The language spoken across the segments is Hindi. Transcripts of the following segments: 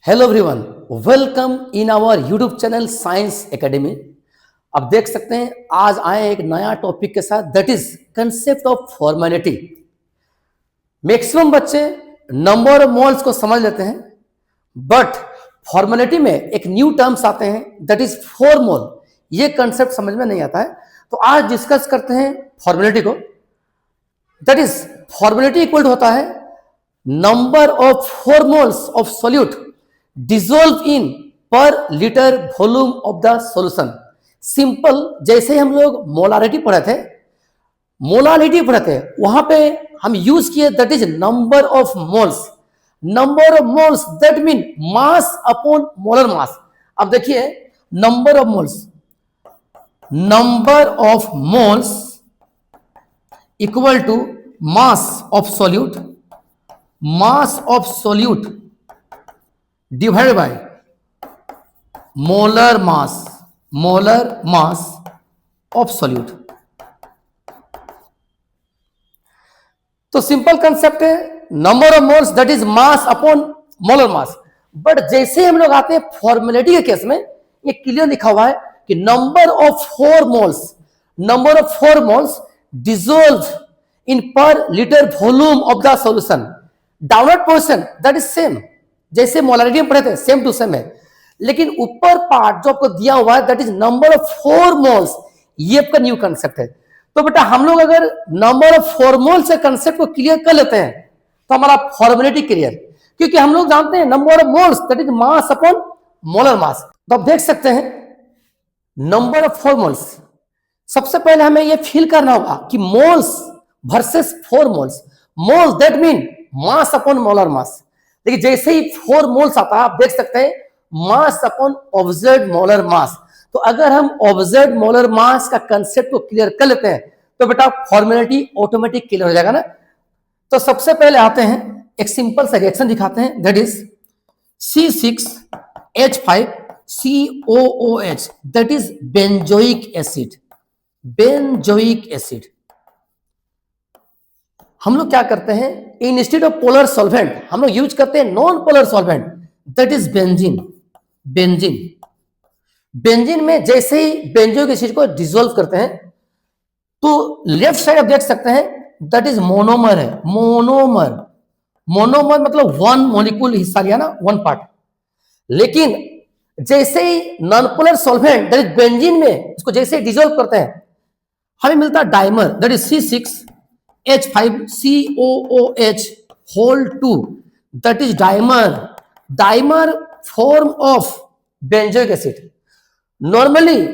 Hello everyone, welcome in our YouTube channel science academy. अब देख सकते हैं आज आए एक नया टॉपिक के साथ, that is concept of formality. Maximum बच्चे नंबर ऑफ मोल्स को समझ लेते हैं, बट फॉर्मेलिटी में एक न्यू टर्म्स आते हैं, दैट इज 4 मोल। ये कंसेप्ट समझ में नहीं आता है, तो आज डिस्कस करते हैं फॉर्मेलिटी को। दैट इज फॉर्मेलिटी इक्वल होता है number of 4 moles of solute dissolve in per litre volume of the solution. Simple, जैसे हम लोग मोलारिटी पढ़े थे, वहां पे हम यूज किए that is number of moles. Number of moles that mean mass upon molar mass. अब देखिए number of moles equal to mass of solute divided by molar mass of solute. तो सिंपल कंसेप्ट है number of moles that is mass upon molar mass. But जैसे हम लोग आते हैं फॉर्मेलिटी के केस में, ये क्लियर लिखा हुआ है कि number of 4 moles dissolve in per litre volume of the solution. Downward portion that is same, जैसे मोलारिटी में पढ़े थे, सेम टू सेम है, लेकिन ऊपर पार्ट जो आपको दिया हुआ है that is number of 4 moles. ये आपका न्यू कंसेप्ट है। तो बेटा हम लोग अगर नंबर ऑफ 4 मोल्स से कंसेप्ट को क्लियर कर लेते हैं तो हमारा फॉर्मेलिटी क्लियर, क्योंकि हम लोग जानते हैं number of moles that is mass upon molar mass. तो आप देख सकते हैं नंबर ऑफ 4 मोल्स। सबसे पहले हमें यह फील करना होगा कि moles versus 4 moles. Moles that mean mass upon molar मास। देखिए जैसे ही 4 मोल्स आता है आप देख सकते हैं मास अपॉन ऑब्जर्व्ड मोलर मास। तो अगर हम ऑब्जर्व्ड मोलर मास का कंसेप्ट को क्लियर कर लेते हैं तो बेटा फॉर्मेलिटी ऑटोमेटिक क्लियर हो जाएगा ना। तो सबसे पहले आते हैं एक सिंपल सा रिएक्शन दिखाते हैं, that is C6H5COOH, that is benzoic acid. हम लोग क्या करते हैं, इंस्टेड ऑफ पोलर सॉल्वेंट हम लोग यूज करते हैं non polar solvent, that is benzene में जैसे ही बेंजोइक एसिड को डिसॉल्व करते हैं तो लेफ्ट साइड आप देख सकते हैं दैट इज मोनोमर है। मोनोमर मतलब 1 मॉलिक्यूल हिस्सा लिया ना, 1 पार्ट। लेकिन जैसे ही non polar solvent that is benzene में इसको जैसे ही डिसॉल्व करते हैं हमें मिलता है dimer, that is C6H5COOH whole 2, that is dimer form of benzoic acid. Normally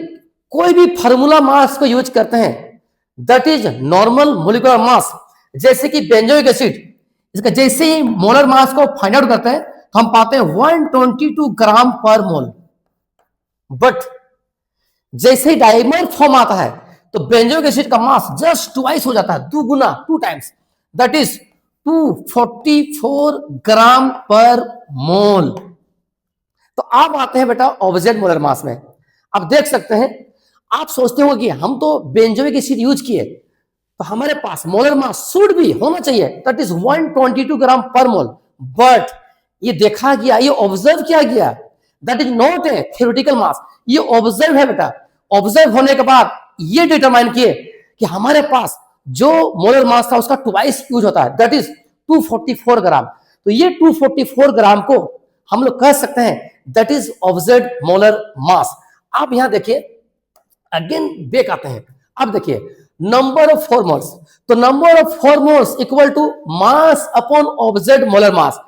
कोई भी फार्मूला मास को यूज करते हैं that is normal molecular mass. जैसे कि बेंजोइक एसिड, इसका जैसे ही मोलर मास को फाइंड आउट करते हैं तो हम पाते हैं 122 ग्राम पर मोल। बट जैसे ही डाइमर फॉर्म आता है तो बेंजोइक एसिड का मास जस्ट ट्वाइस हो जाता है, 2 टाइम्स, दैट इज 244 ग्राम पर मोल। तो आप आते हैं बेटा ऑब्जर्व्ड मोलर मास में। आप देख सकते हैं, आप सोचते हो कि हम तो बेंजोइक एसिड यूज किए तो हमारे पास मोलर मास शुड भी होना चाहिए, दैट इज 122 ग्राम पर मोल। बट ये देखा गया, ये ऑब्जर्व किया गया, that is not a theoretical mass, ये ऑब्जर्व है बेटा। ऑब्जर्व होने के बाद ये डिटरमाइन किए कि हमारे पास जो मोलर मास था उसका ट्वाइस यूज होता है, दैट इज 244 ग्राम। तो ये 244 ग्राम को हम लोग कह सकते हैं that is observed molar mass. आप यहां देखिए, अगेन बैक आते हैं। अब देखिए नंबर ऑफ 4 मोल्स, तो number of 4 moles equal to mass upon observed molar mass.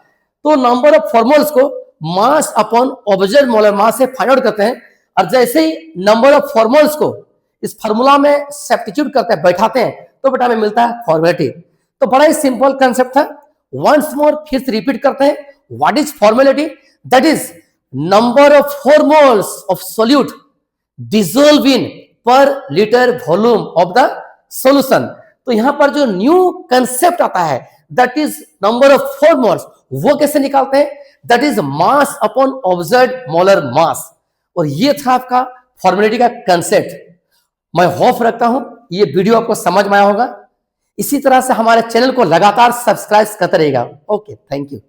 तो नंबर ऑफ 4 मोल्स को mass upon observed molar mass से फाइंड आउट करते हैं, और जैसे ही नंबर ऑफ 4 मोल्स को इस फार्मूला में सब्स्टिट्यूट करते हैं, बैठाते हैं, तो बेटा हमें मिलता है फॉर्मेलिटी। तो बड़ा ही सिंपल कंसेप्ट था। वंस मोर फिर से रिपीट करते हैं, what is formality? That is number of 4 moles of solute dissolve in per litre volume of the solution. तो यहां पर जो न्यू कंसेप्ट आता है that is number of 4 moles, वो कैसे निकालते हैं? That is mass upon observed molar mass. और ये था आपका फॉर्मेलिटी का कंसेप्ट। मैं होप रखता हूं ये वीडियो आपको समझ में आया होगा। इसी तरह से हमारे चैनल को लगातार सब्सक्राइब करते रहिएगा। Okay, thank you.